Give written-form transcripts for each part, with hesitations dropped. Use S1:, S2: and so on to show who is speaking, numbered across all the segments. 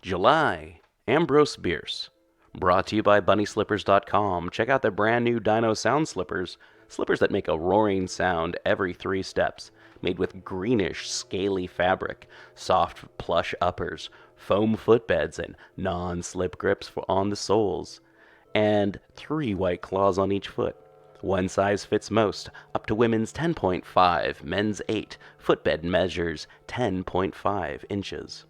S1: JulyAmbrose Bierce. Brought to you by BunnySlippers.com. Check out their brand new Dino sound slippers. Slippers that make a roaring sound every 3 steps. Made with greenish, scaly fabric, soft plush uppers, foam footbeds, and non-slip grips on the soles. And 3 white claws on each foot. One size fits most, up to women's 10.5, men's 8. Footbed measures 10.5 inches.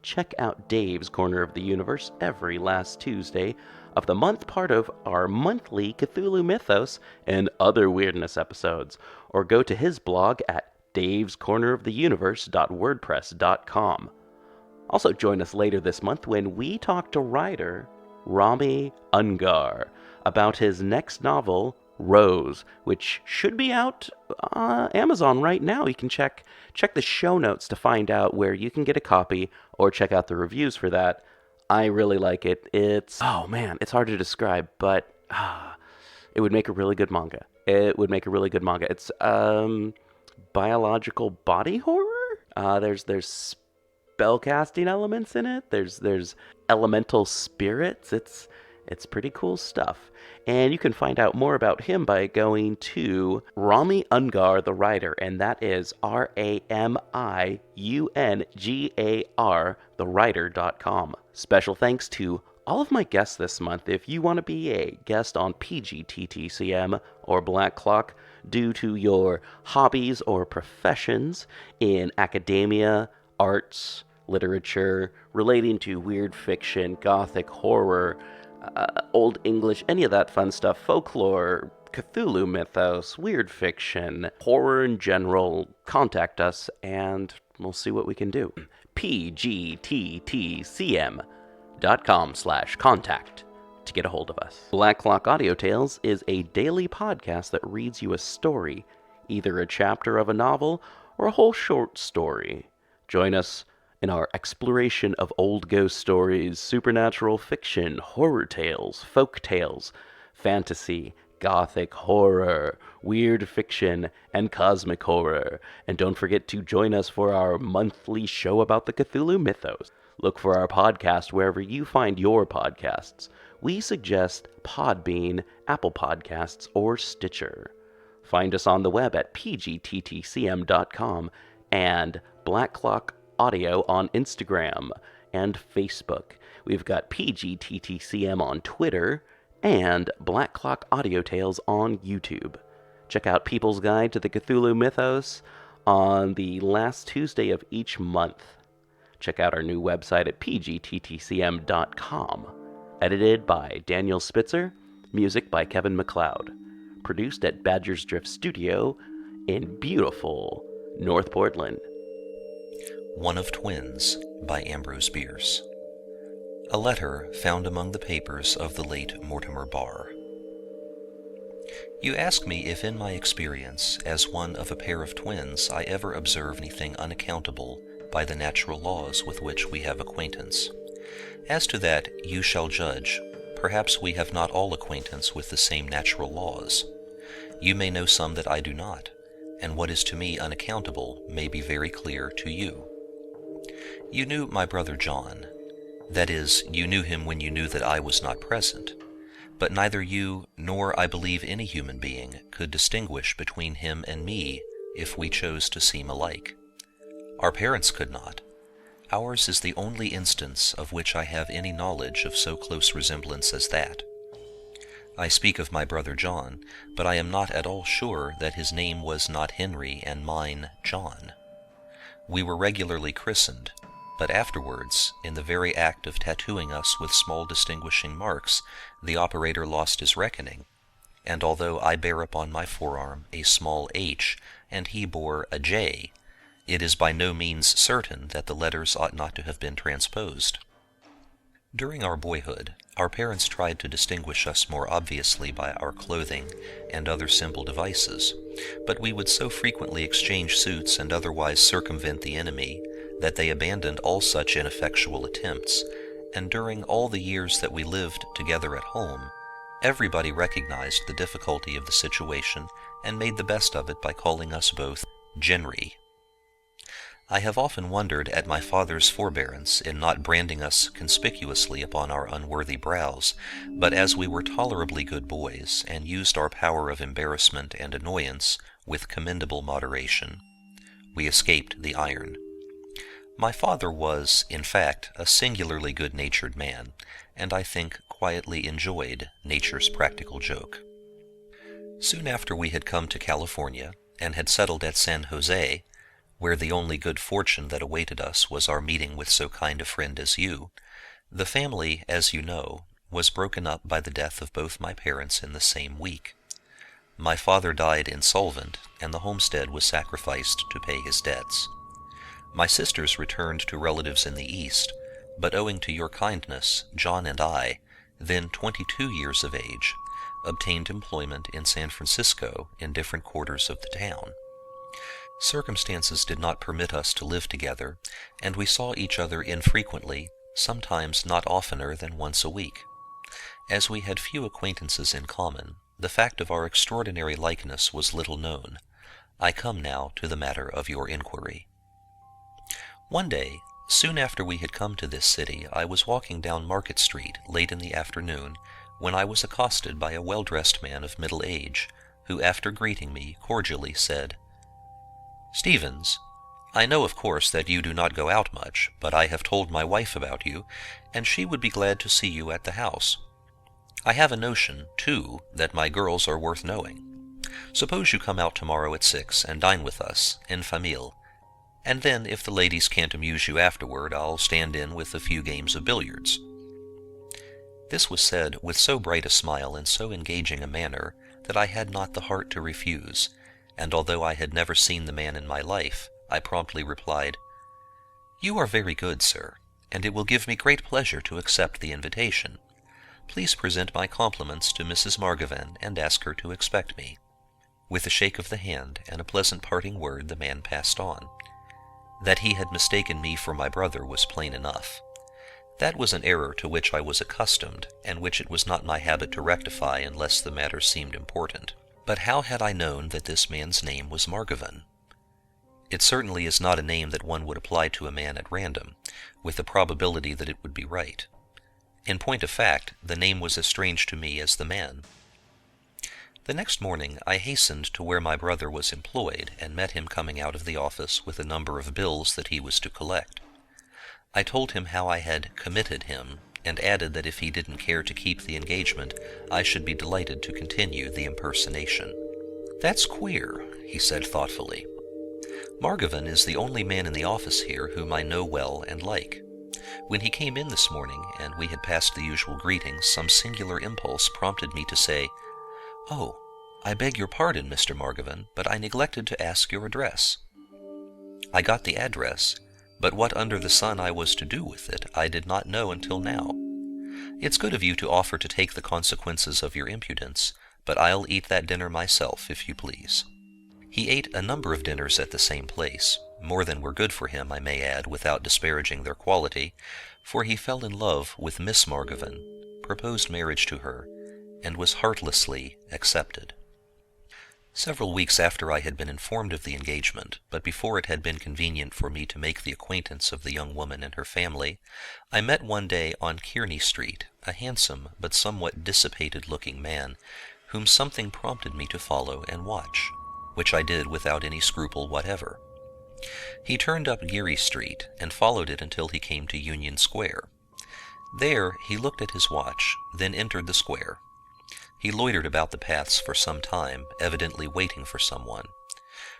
S1: Check out Dave's Corner of the Universe every last Tuesday of the month, part of our monthly Cthulhu Mythos and other weirdness episodes, or go to his blog at davescorneroftheuniverse.wordpress.com. Also join us later this month when we talk to writer Rami Ungar about his next novel, Rose, which should be out on Amazon right now. You can check the show notes to find out where you can get a copy, or check out the reviews for that. I really like it. It's hard to describe, but it would make a really good manga. It's biological body horror. There's spellcasting elements in it. There's elemental spirits. It's pretty cool stuff. And you can find out more about him by going to Rami Ungar, the writer, and that is RAMIUNGAR, thewriter.com. Special thanks to all of my guests this month. If you want to be a guest on PGTTCM or Black Clock due to your hobbies or professions in academia, arts, literature, relating to weird fiction, gothic, horror, Old English, any of that fun stuff, folklore, Cthulhu Mythos, weird fiction, horror in general, contact us and we'll see what we can do. pgttcm.com/contact to get a hold of us. Black Clock Audio Tales is a daily podcast that reads you a story, either a chapter of a novel or a whole short story. Join us in our exploration of old ghost stories, supernatural fiction, horror tales, folk tales, fantasy, gothic horror, weird fiction, and cosmic horror. And don't forget to join us for our monthly show about the Cthulhu Mythos. Look for our podcast wherever you find your podcasts. We suggest Podbean, Apple Podcasts, or Stitcher. Find us on the web at pgttcm.com and Black Clock Audio on Instagram and Facebook. We've got PGTTCM on Twitter and Black Clock Audio Tales on YouTube. Check out People's Guide to the Cthulhu Mythos on the last Tuesday of each month. Check out our new website at pgttcm.com. Edited by Daniel Spitzer, music by Kevin MacLeod. Produced at Badger's Drift Studio in beautiful North Portland.
S2: One of Twins by Ambrose Bierce. A letter found among the papers of the late Mortimer Barr. You ask me if in my experience as one of a pair of twins I ever observe anything unaccountable by the natural laws with which we have acquaintance. As to that, you shall judge. Perhaps we have not all acquaintance with the same natural laws. You may know some that I do not, and what is to me unaccountable may be very clear to you. You knew my brother John. That is, you knew him when you knew that I was not present. But neither you, nor I believe any human being, could distinguish between him and me if we chose to seem alike. Our parents could not. Ours is the only instance of which I have any knowledge of so close resemblance as that. I speak of my brother John, but I am not at all sure that his name was not Henry and mine John. We were regularly christened, but afterwards, in the very act of tattooing us with small distinguishing marks, the operator lost his reckoning, and although I bear upon my forearm a small H, and he bore a J, it is by no means certain that the letters ought not to have been transposed. During our boyhood, our parents tried to distinguish us more obviously by our clothing and other simple devices, but we would so frequently exchange suits and otherwise circumvent the enemy that they abandoned all such ineffectual attempts, and during all the years that we lived together at home, everybody recognized the difficulty of the situation and made the best of it by calling us both Genry. I have often wondered at my father's forbearance in not branding us conspicuously upon our unworthy brows, but as we were tolerably good boys, and used our power of embarrassment and annoyance with commendable moderation, we escaped the iron. My father was, in fact, a singularly good-natured man, and I think quietly enjoyed nature's practical joke. Soon after we had come to California, and had settled at San Jose, where the only good fortune that awaited us was our meeting with so kind a friend as you, the family, as you know, was broken up by the death of both my parents in the same week. My father died insolvent, and the homestead was sacrificed to pay his debts. My sisters returned to relatives in the East, but owing to your kindness, John and I, then 22 years of age, obtained employment in San Francisco in different quarters of the town. Circumstances did not permit us to live together, and we saw each other infrequently, sometimes not oftener than once a week. As we had few acquaintances in common, the fact of our extraordinary likeness was little known. I come now to the matter of your inquiry. One day, soon after we had come to this city, I was walking down Market Street late in the afternoon, when I was accosted by a well-dressed man of middle age, who, after greeting me cordially, said, "Stevens, I know of course that you do not go out much, but I have told my wife about you, and she would be glad to see you at the house. I have a notion, too, that my girls are worth knowing. Suppose you come out tomorrow at 6 and dine with us, en famille, and then if the ladies can't amuse you afterward, I'll stand in with a few games of billiards." This was said with so bright a smile and so engaging a manner that I had not the heart to refuse, and although I had never seen the man in my life, I promptly replied, "You are very good, sir, and it will give me great pleasure to accept the invitation. Please present my compliments to Mrs. Margavin and ask her to expect me." With a shake of the hand and a pleasant parting word, the man passed on. That he had mistaken me for my brother was plain enough. That was an error to which I was accustomed, and which it was not my habit to rectify unless the matter seemed important. But how had I known that this man's name was Margavin? It certainly is not a name that one would apply to a man at random, with the probability that it would be right. In point of fact, the name was as strange to me as the man. The next morning I hastened to where my brother was employed, and met him coming out of the office with a number of bills that he was to collect. I told him how I had committed him, and added that if he didn't care to keep the engagement, I should be delighted to continue the impersonation. "That's queer," he said thoughtfully. "Margavin is the only man in the office here whom I know well and like. When he came in this morning, and we had passed the usual greetings, some singular impulse prompted me to say, 'Oh, I beg your pardon, Mr. Margavin, but I neglected to ask your address.' I got the address, but what under the sun I was to do with it, I did not know until now. It's good of you to offer to take the consequences of your impudence, but I'll eat that dinner myself, if you please." He ate a number of dinners at the same place, more than were good for him, I may add, without disparaging their quality, for he fell in love with Miss Margavin, proposed marriage to her, and was heartlessly accepted. Several weeks after I had been informed of the engagement, but before it had been convenient for me to make the acquaintance of the young woman and her family, I met one day on Kearney Street a handsome but somewhat dissipated-looking man, whom something prompted me to follow and watch, which I did without any scruple whatever. He turned up Geary Street and followed it until he came to Union Square. There he looked at his watch, then entered the square. He loitered about the paths for some time, evidently waiting for someone.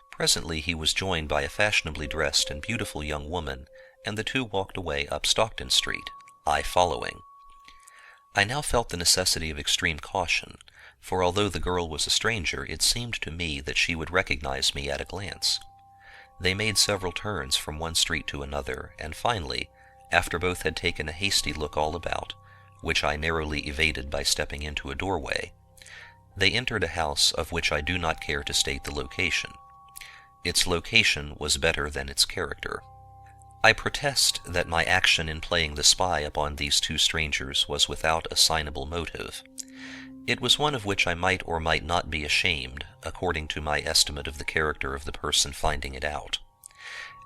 S2: Presently he was joined by a fashionably dressed and beautiful young woman, and the two walked away up Stockton Street, I following. I now felt the necessity of extreme caution, for although the girl was a stranger, it seemed to me that she would recognize me at a glance. They made several turns from one street to another, and finally, after both had taken a hasty look all about, which I narrowly evaded by stepping into a doorway, they entered a house of which I do not care to state the location. Its location was better than its character. I protest that my action in playing the spy upon these two strangers was without assignable motive. It was one of which I might or might not be ashamed, according to my estimate of the character of the person finding it out.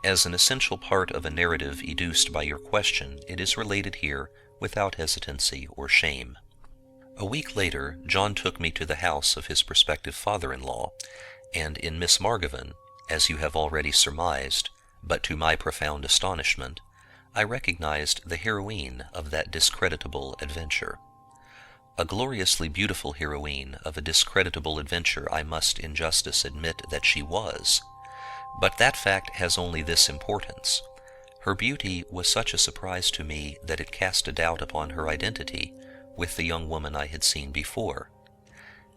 S2: As an essential part of a narrative educed by your question, it is related here without hesitancy or shame. A week later, John took me to the house of his prospective father-in-law, and in Miss Margovan, as you have already surmised, but to my profound astonishment, I recognized the heroine of that discreditable adventure. A gloriously beautiful heroine of a discreditable adventure I must in justice admit that she was, but that fact has only this importance. Her beauty was such a surprise to me that it cast a doubt upon her identity with the young woman I had seen before.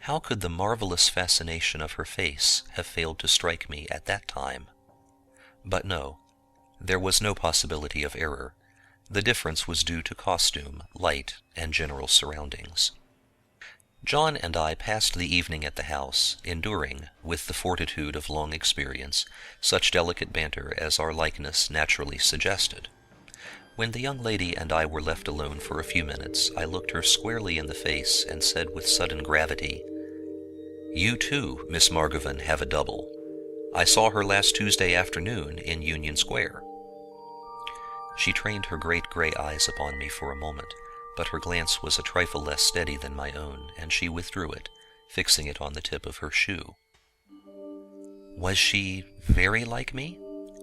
S2: How could the marvelous fascination of her face have failed to strike me at that time? But no, there was no possibility of error. The difference was due to costume, light, and general surroundings. John and I passed the evening at the house, enduring, with the fortitude of long experience, such delicate banter as our likeness naturally suggested. When the young lady and I were left alone for a few minutes, I looked her squarely in the face and said with sudden gravity, "You too, Miss Margovan, have a double. I saw her last Tuesday afternoon in Union Square." She trained her great gray eyes upon me for a moment, but her glance was a trifle less steady than my own, and she withdrew it, fixing it on the tip of her shoe. "Was she very like me?"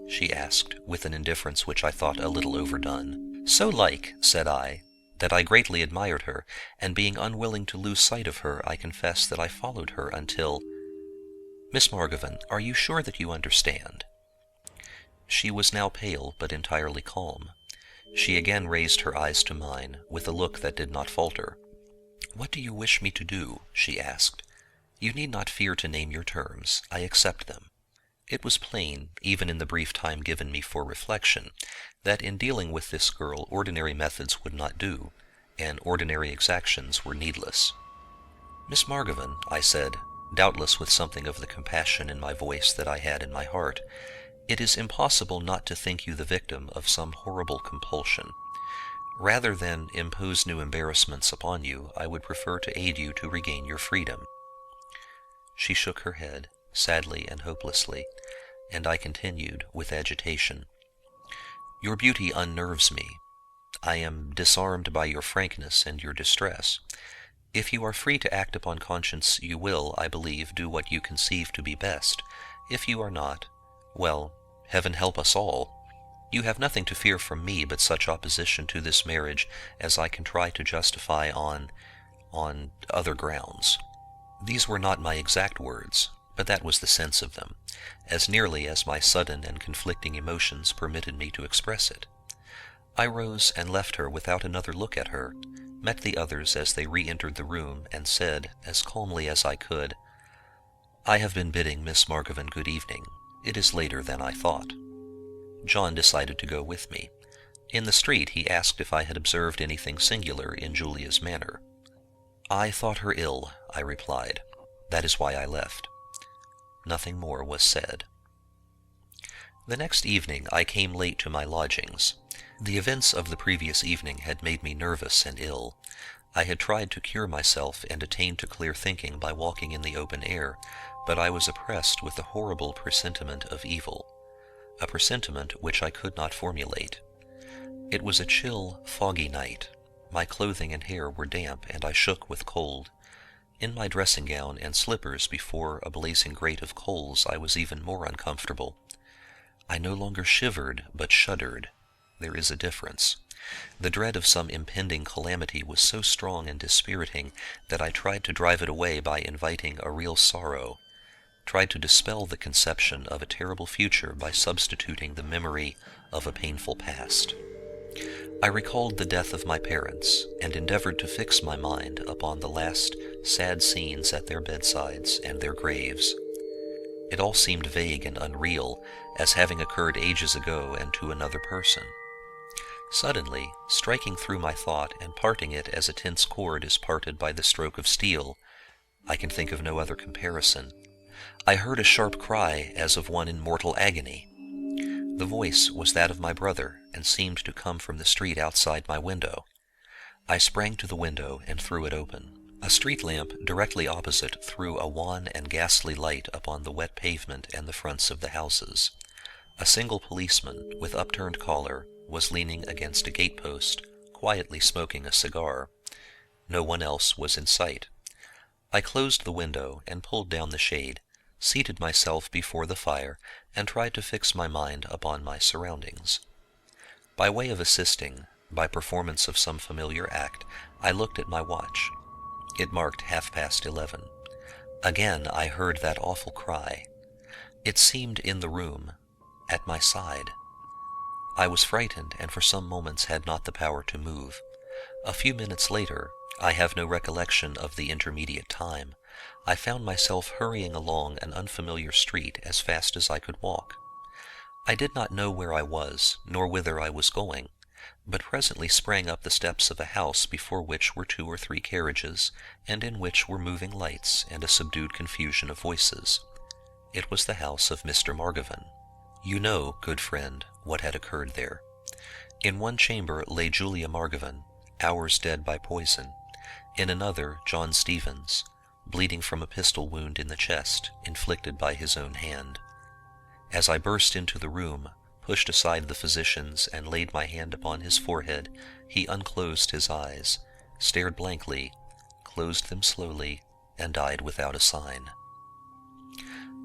S2: she asked, with an indifference which I thought a little overdone. "So like," said I, "that I greatly admired her, and being unwilling to lose sight of her, I confess that I followed her until— Miss Margovan, are you sure that you understand?" She was now pale, but entirely calm. She again raised her eyes to mine, with a look that did not falter. "What do you wish me to do?" she asked. "You need not fear to name your terms. I accept them." It was plain, even in the brief time given me for reflection, that in dealing with this girl ordinary methods would not do, and ordinary exactions were needless. "Miss Margovan," I said, doubtless with something of the compassion in my voice that I had in my heart, "it is impossible not to think you the victim of some horrible compulsion. Rather than impose new embarrassments upon you, I would prefer to aid you to regain your freedom." She shook her head, sadly and hopelessly, and I continued, with agitation, "Your beauty unnerves me. I am disarmed by your frankness and your distress. If you are free to act upon conscience, you will, I believe, do what you conceive to be best. If you are not, well, heaven help us all. You have nothing to fear from me but such opposition to this marriage as I can try to justify on other grounds." These were not my exact words, but that was the sense of them, as nearly as my sudden and conflicting emotions permitted me to express it. I rose and left her without another look at her, met the others as they re-entered the room, and said, as calmly as I could, "I have been bidding Miss Margovan good evening. It is later than I thought." John decided to go with me. In the street he asked if I had observed anything singular in Julia's manner. "I thought her ill," I replied. "That is why I left." Nothing more was said. The next evening I came late to my lodgings. The events of the previous evening had made me nervous and ill. I had tried to cure myself and attain to clear thinking by walking in the open air, but I was oppressed with a horrible presentiment of evil, a presentiment which I could not formulate. It was a chill, foggy night. My clothing and hair were damp, and I shook with cold. In my dressing gown and slippers before a blazing grate of coals I was even more uncomfortable. I no longer shivered, but shuddered. There is a difference. The dread of some impending calamity was so strong and dispiriting that I tried to drive it away by inviting a real sorrow, tried to dispel the conception of a terrible future by substituting the memory of a painful past. I recalled the death of my parents, and endeavored to fix my mind upon the last sad scenes at their bedsides and their graves. It all seemed vague and unreal, as having occurred ages ago and to another person. Suddenly, striking through my thought and parting it as a tense cord is parted by the stroke of steel, I can think of no other comparison, I heard a sharp cry as of one in mortal agony. The voice was that of my brother, and seemed to come from the street outside my window. I sprang to the window and threw it open. A street lamp directly opposite threw a wan and ghastly light upon the wet pavement and the fronts of the houses. A single policeman with upturned collar was leaning against a gatepost, quietly smoking a cigar. No one else was in sight. I closed the window and pulled down the shade, seated myself before the fire, and tried to fix my mind upon my surroundings. By way of assisting, by performance of some familiar act, I looked at my watch. It marked 11:30. Again I heard that awful cry. It seemed in the room, at my side. I was frightened, and for some moments had not the power to move. A few minutes later, I have no recollection of the intermediate time, I found myself hurrying along an unfamiliar street as fast as I could walk. I did not know where I was, nor whither I was going, but presently sprang up the steps of a house before which were 2 or 3 carriages, and in which were moving lights and a subdued confusion of voices. It was the house of Mr. Margavin. You know, good friend, what had occurred there. In one chamber lay Julia Margavin, hours dead by poison. In another, John Stevens, bleeding from a pistol wound in the chest, inflicted by his own hand. As I burst into the room, pushed aside the physicians, and laid my hand upon his forehead, he unclosed his eyes, stared blankly, closed them slowly, and died without a sign.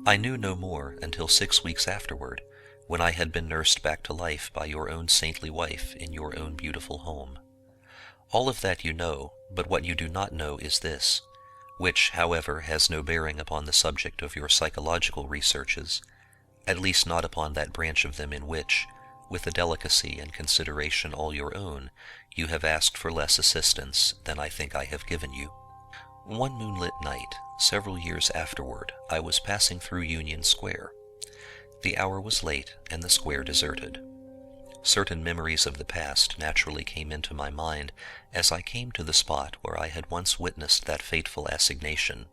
S2: I knew no more until 6 weeks afterward, when I had been nursed back to life by your own saintly wife in your own beautiful home. All of that you know, but what you do not know is this, which, however, has no bearing upon the subject of your psychological researches, at least not upon that branch of them in which, with a delicacy and consideration all your own, you have asked for less assistance than I think I have given you. One moonlit night, several years afterward, I was passing through Union Square. The hour was late, and the square deserted. Certain memories of the past naturally came into my mind as I came to the spot where I had once witnessed that fateful assignation,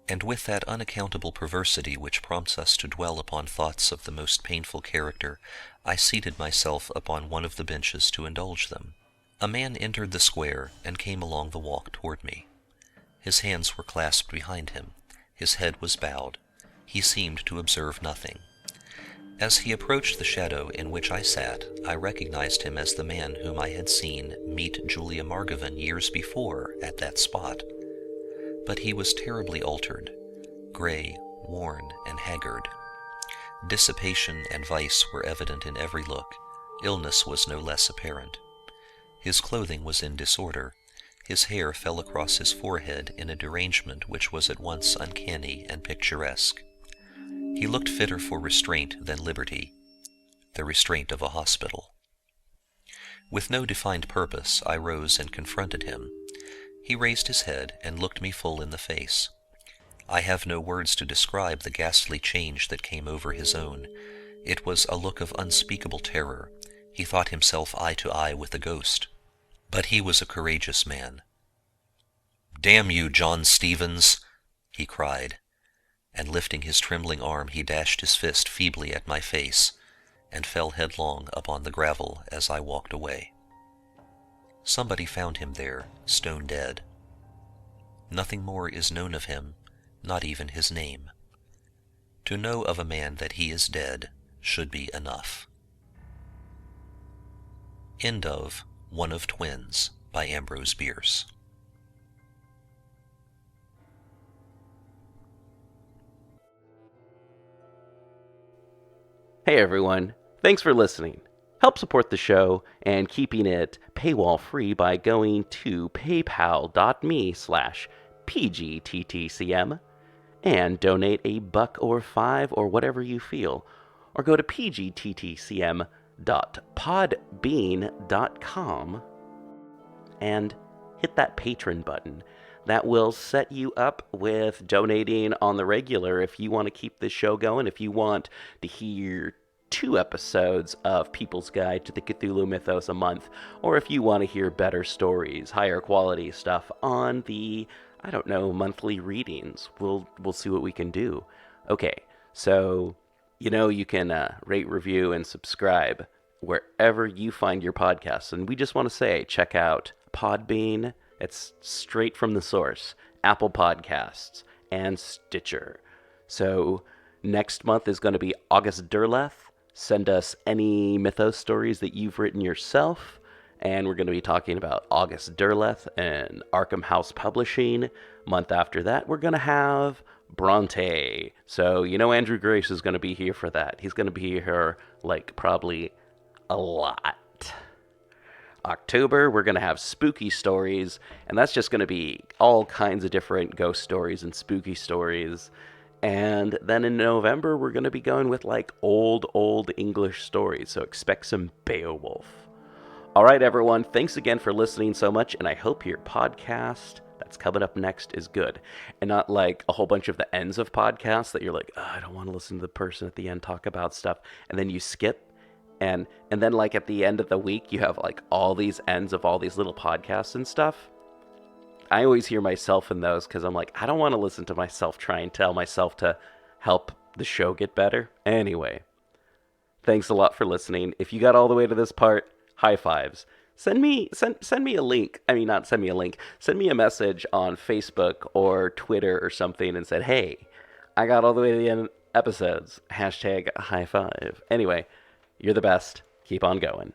S2: and with that unaccountable perversity which prompts us to dwell upon thoughts of the most painful character, I seated myself upon one of the benches to indulge them. A man entered the square and came along the walk toward me. His hands were clasped behind him. His head was bowed. He seemed to observe nothing. As he approached the shadow in which I sat, I recognized him as the man whom I had seen meet Julia Margavin years before at that spot. But he was terribly altered, gray, worn, and haggard. Dissipation and vice were evident in every look. Illness was no less apparent. His clothing was in disorder. His hair fell across his forehead in a derangement which was at once uncanny and picturesque. He looked fitter for restraint than liberty, the restraint of a hospital. With no defined purpose, I rose and confronted him. He raised his head and looked me full in the face. I have no words to describe the ghastly change that came over his own. It was a look of unspeakable terror. He thought himself eye to eye with a ghost. But he was a courageous man. "Damn you, John Stevens!" he cried, and lifting his trembling arm he dashed his fist feebly at my face, and fell headlong upon the gravel as I walked away. Somebody found him there, stone dead. Nothing more is known of him, not even his name. To know of a man that he is dead should be enough. End of One of Twins by Ambrose Bierce.
S1: Hey everyone, thanks for listening. Help support the show and keeping it paywall free by going to paypal.me/pgttcm and donate $1 or $5 or whatever you feel, or go to pgttcm.podbean.com and hit that patron button. That will set you up with donating on the regular if you want to keep this show going, if you want to hear 2 episodes of People's Guide to the Cthulhu Mythos a month, or if you want to hear better stories, higher quality stuff on the, monthly readings. We'll see what we can do. Okay, so, you can rate, review, and subscribe wherever you find your podcasts. And we just want to say, check out Podbean. It's straight from the source. Apple Podcasts and Stitcher. So next month is going to be August Derleth. Send us any mythos stories that you've written yourself. And we're going to be talking about August Derleth and Arkham House Publishing. Month after that, we're going to have Bronte. So, Andrew Grace is going to be here for that. He's going to be here, probably a lot. October, we're going to have spooky stories, and that's just going to be all kinds of different ghost stories and spooky stories. And then in November, we're going to be going with old English stories, so expect some Beowulf. All right, everyone, thanks again for listening so much, and I hope your podcast that's coming up next is good. And not like a whole bunch of the ends of podcasts that you're like, oh, I don't want to listen to the person at the end talk about stuff, and then you skip. And then at the end of the week, you have all these ends of all these little podcasts and stuff. I always hear myself in those because I'm I don't want to listen to myself try and tell myself to help the show get better. Anyway, thanks a lot for listening. If you got all the way to this part, high fives. Send me a link. I mean, not send me a link. Send me a message on Facebook or Twitter or something and said, hey, I got all the way to the end of episodes. # high five. Anyway, you're the best. Keep on going.